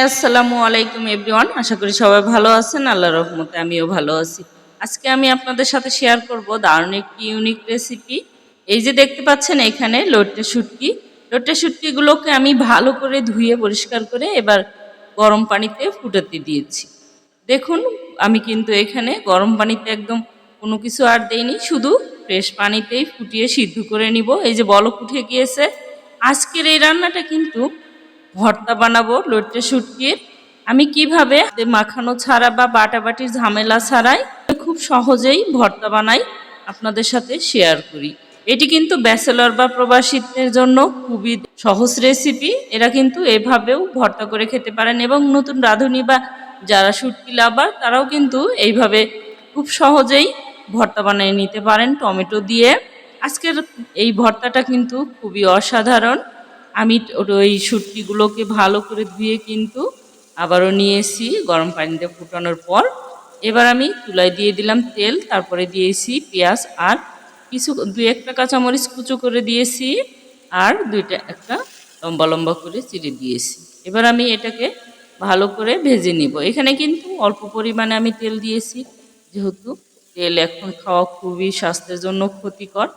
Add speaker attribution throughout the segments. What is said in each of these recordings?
Speaker 1: আসসালামু আলাইকুম এভরিওয়ান। আশা করি সবাই ভালো আছেন। আল্লাহর রহমতে আমিও ভালো আছি। আজকে আমি আপনাদের সাথে শেয়ার করব দারুণ একটি ইউনিক রেসিপি। এই যে দেখতে পাচ্ছেন এখানে লোটে শুটকি। লোটে শুটকিগুলোকে আমি ভালো করে ধুয়ে পরিষ্কার করে এবার গরম পানিতে ফুটাতে দিয়েছি। দেখুন আমি কিন্তু এখানে গরম পানিতে একদম কোনো কিছু আর দেইনি, শুধু ফ্রেশ পানিতেই ফুটিয়ে সিদ্ধ করে নিব। এই যে বলক উঠে গিয়েছে। আজকের এই রান্নাটা কিন্তু ভর্তা বানাবো লোটে শুটকির। আমি কিভাবে মাখানো ছাড়া বা বাটাবাটির ঝামেলা ছাড়াই খুব সহজেই ভর্তা বানাই আপনাদের সাথে শেয়ার করি। এটি কিন্তু ব্যাচেলর বা প্রবাসীদের জন্য খুবই সহজ রেসিপি। এরা কিন্তু এভাবেও ভর্তা করে খেতে পারেন এবং নতুন রাঁধুনি বা যারা শুটকি লাভার তারাও কিন্তু এইভাবে খুব সহজেই ভর্তা বানিয়ে নিতে পারেন টমেটো দিয়ে। আজকের এই ভর্তাটা কিন্তু খুবই অসাধারণ। আমি ওই শুটকিগুলোকে ভালো করে ধুয়ে কিন্তু আবারও নিয়েছি গরম পানিতে ফুটানোর পর। এবার আমি চুলায় দিয়ে দিলাম তেল, তারপরে দিয়েছি পেঁয়াজ আর কিছু একটা কাঁচামরিচ কুচো করে দিয়েছি আর একটা লম্বা লম্বা করে চিড়ে দিয়েছি। এবার আমি এটাকে ভালো করে ভেজে নিব। এখানে কিন্তু অল্প পরিমাণে আমি তেল দিয়েছি, যেহেতু তেল এখন খাওয়া খুবই স্বাস্থ্যের জন্য ক্ষতিকর।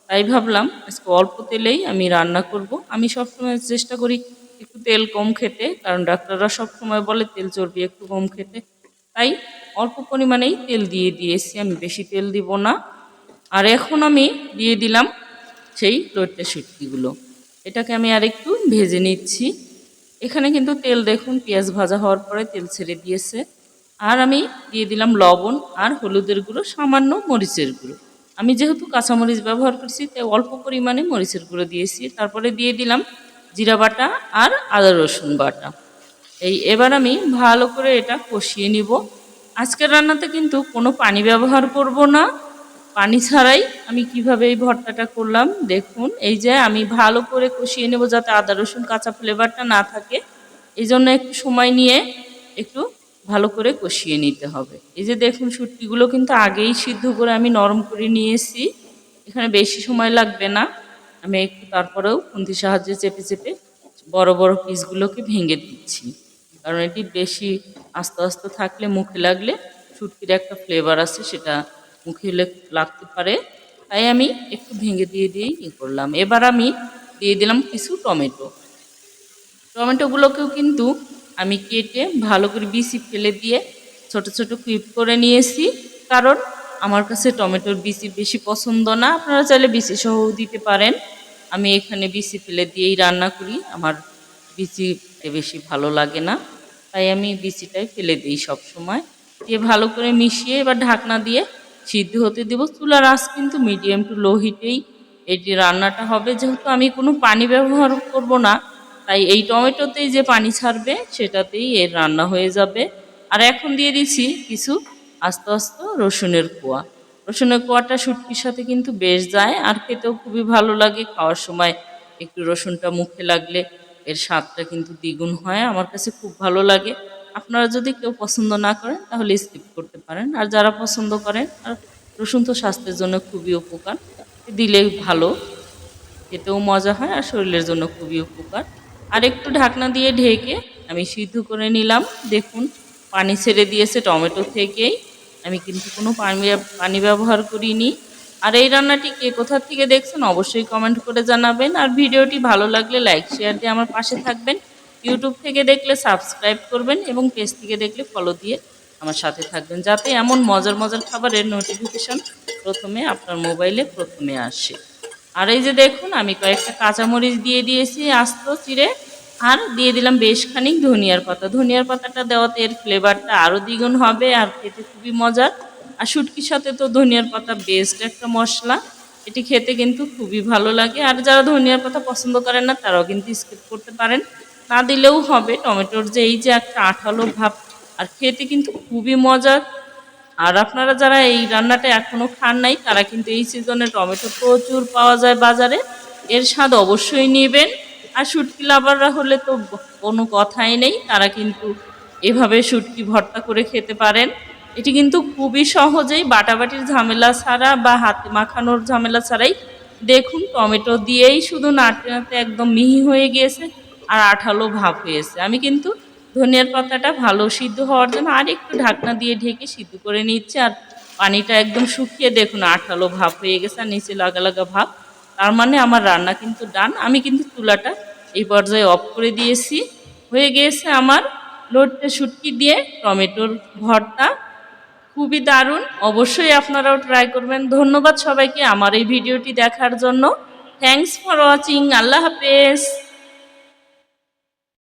Speaker 1: তাই ভাবলাম আজকে অল্প তেলেই আমি রান্না করব। আমি সবসময় চেষ্টা করি একটু তেল কম খেতে, কারণ ডাক্তাররা সবসময় বলে তেল চর্বি একটু কম খেতে। তাই অল্প পরিমাণেই তেল দিয়ে দিয়েছি, আমি বেশি তেল দিব না। আর এখন আমি দিয়ে দিলাম সেই লোটে শুটকিগুলো। এটাকে আমি আর একটু ভেজে নিচ্ছি। এখানে কিন্তু তেল দেখুন পেঁয়াজ ভাজা হওয়ার পরে তেল ছেড়ে দিয়েছে। আর আমি দিয়ে দিলাম লবণ আর হলুদের গুঁড়ো, সামান্য মরিচের গুঁড়ো। আমি যেহেতু কাঁচামরিচ ব্যবহার করছি তাই অল্প পরিমাণে মরিচের গুঁড়ো দিয়েছি। তারপরে দিয়ে দিলাম জিরা বাটা আর আদা রসুন বাটা। এবার আমি ভালো করে এটা কষিয়ে নিব। আজকের রান্নাতে কিন্তু কোনো পানি ব্যবহার করব না। পানি ছাড়াই আমি কিভাবে এই ভর্তাটা করলাম দেখুন। এই যে আমি ভালো করে কষিয়ে নেব যাতে আদা রসুন কাঁচা ফ্লেভারটা না থাকে। এই জন্য একটু সময় নিয়ে একটু ভালো করে কষিয়ে নিতে হবে। এই যে দেখুন শুটকিগুলো কিন্তু আগেই সিদ্ধ করে আমি নরম করে নিয়েছি, এখানে বেশি সময় লাগবে না। আমি একটু তারপরেও খুন্তির সাহায্যে চেপে চেপে বড় বড় পিসগুলোকে ভেঙে দিচ্ছি, কারণ এটি বেশি আস্তে আস্তে থাকলে মুখে লাগলে শুটকির একটা ফ্লেভার আছে, সেটা মুখে লাগতে পারে। তাই আমি একটু ভেঙে দিয়েই করলাম। এবার আমি দিয়ে দিলাম কিছু টমেটো। টমেটোগুলোকেও কিন্তু আমি কেটে ভালো করে বিচি ফেলে দিয়ে ছোট ছোট কিউব করে নিয়েছি, কারণ আমার কাছে টমেটোর বিচি বেশি পছন্দ না। আপনারা চাইলে বিচি সহও দিতে পারেন। আমি এখানে বিচি ফেলে দিয়েই রান্না করি, আমার বিচিতে বেশি ভালো লাগে না, তাই আমি বিচিটাই ফেলে দিই সব সময়। দিয়ে ভালো করে মিশিয়ে এবার ঢাকনা দিয়ে সিদ্ধ হতে দেব। চুলার আঁচ কিন্তু মিডিয়াম টু লো হিটেই এটি রান্নাটা হবে। যেহেতু আমি কোনো পানি ব্যবহার করব না, তাই এই টমেটোতেই যে পানি ছাড়বে সেটাতেই এর রান্না হয়ে যাবে। আর এখন দিয়ে দিচ্ছি কিছু আস্তে আস্তে রসুনের কোয়া। রসুনের কোয়াটা শুটকির সাথে কিন্তু বেশ যায় আর খেতেও খুবই ভালো লাগে। খাওয়ার সময় একটু রসুনটা মুখে লাগলে এর স্বাদটা কিন্তু দ্বিগুণ হয়। আমার কাছে খুব ভালো লাগে। আপনারা যদি কেউ পছন্দ না করেন তাহলে স্কিপ করতে পারেন, আর যারা পছন্দ করেন, আর রসুন তো স্বাস্থ্যের জন্য খুবই উপকার, দিলে ভালো, খেতেও মজা হয় আর শরীরের জন্য খুবই উপকার। আর একটু ঢাকনা দিয়ে ঢেকে আমি সিদ্ধ করে নিলাম। দেখুন পানি ছেড়ে দিয়েছে টমেটো থেকেই, আমি কিন্তু কোনো পানি ব্যবহার করিনি। আর এই রান্নাটি কে কোথা থেকে দেখছেন অবশ্যই কমেন্ট করে জানাবেন। আর ভিডিওটি ভালো লাগলে লাইক শেয়ার দিয়ে আমার পাশে থাকবেন। ইউটিউব থেকে দেখলে সাবস্ক্রাইব করবেন এবং পেজ থেকে দেখলে ফলো দিয়ে আমার সাথে থাকবেন, যাতে এমন মজার মজার খাবারের নোটিফিকেশন আপনার মোবাইলে প্রথমে আসে। আর এই যে দেখুন আমি কয়েকটা কাঁচামরিচ দিয়ে দিয়েছি আস্ত চিড়ে, আর দিয়ে দিলাম বেশ খানিক ধনিয়ার পাতা। ধনিয়ার পাতাটা দেওয়াতে এর ফ্লেভারটা আরও দ্বিগুণ হবে আর খেতে খুবই মজার। আর শুটকির সাথে তো ধনিয়ার পাতা বেস্ট একটা মশলা, এটি খেতে কিন্তু খুবই ভালো লাগে। আর যারা ধনিয়ার পাতা পছন্দ করেন না তারাও কিন্তু স্কিপ করতে পারেন, না দিলেও হবে। টমেটোর যে এই যে একটা আঠালো ভাব, আর খেতে কিন্তু খুবই মজার। আর আপনারা যারা এই রান্নাটা এখনও খান নাই তারা কিন্তু এই সিজনে টমেটো প্রচুর পাওয়া যায় বাজারে, এর স্বাদ অবশ্যই নেবেন। আর শুটকি লাভাররা হলে তো কোনো কথাই নেই, তারা কিন্তু এভাবে শুটকি ভর্তা করে খেতে পারেন। এটি কিন্তু খুবই সহজেই বাটাবাটির ঝামেলা ছাড়া বা হাতে মাখানোর ঝামেলা ছাড়াই, দেখুন টমেটো দিয়েই শুধু নাড়তে নাড়তে একদম মিহি হয়ে গিয়েছে আর আঠালো ভাব হয়েছে। আমি কিন্তু ধনিয়ার পাতাটা ভালো সিদ্ধ হওয়ার জন্য আর একটু ঢাকনা দিয়ে ঢেকে সিদ্ধ করে নিচ্ছে। আর পানিটা একদম শুকিয়ে দেখুন আঠালো ভাব হয়ে গেছে আর নিচে লাগা লাগা ভাব। তার মানে আমার রান্না কিন্তু ডান। আমি কিন্তু চুলাটা এই পর্যায়ে অফ করে দিয়েছি। হয়ে গিয়েছে আমার লইট্টা শুটকি দিয়ে টমেটোর ভর্তা। খুবই দারুণ, অবশ্যই আপনারাও ট্রাই করবেন। ধন্যবাদ সবাইকে আমার এই ভিডিওটি দেখার জন্য। Thanks for watching. আল্লাহ হাফেজ।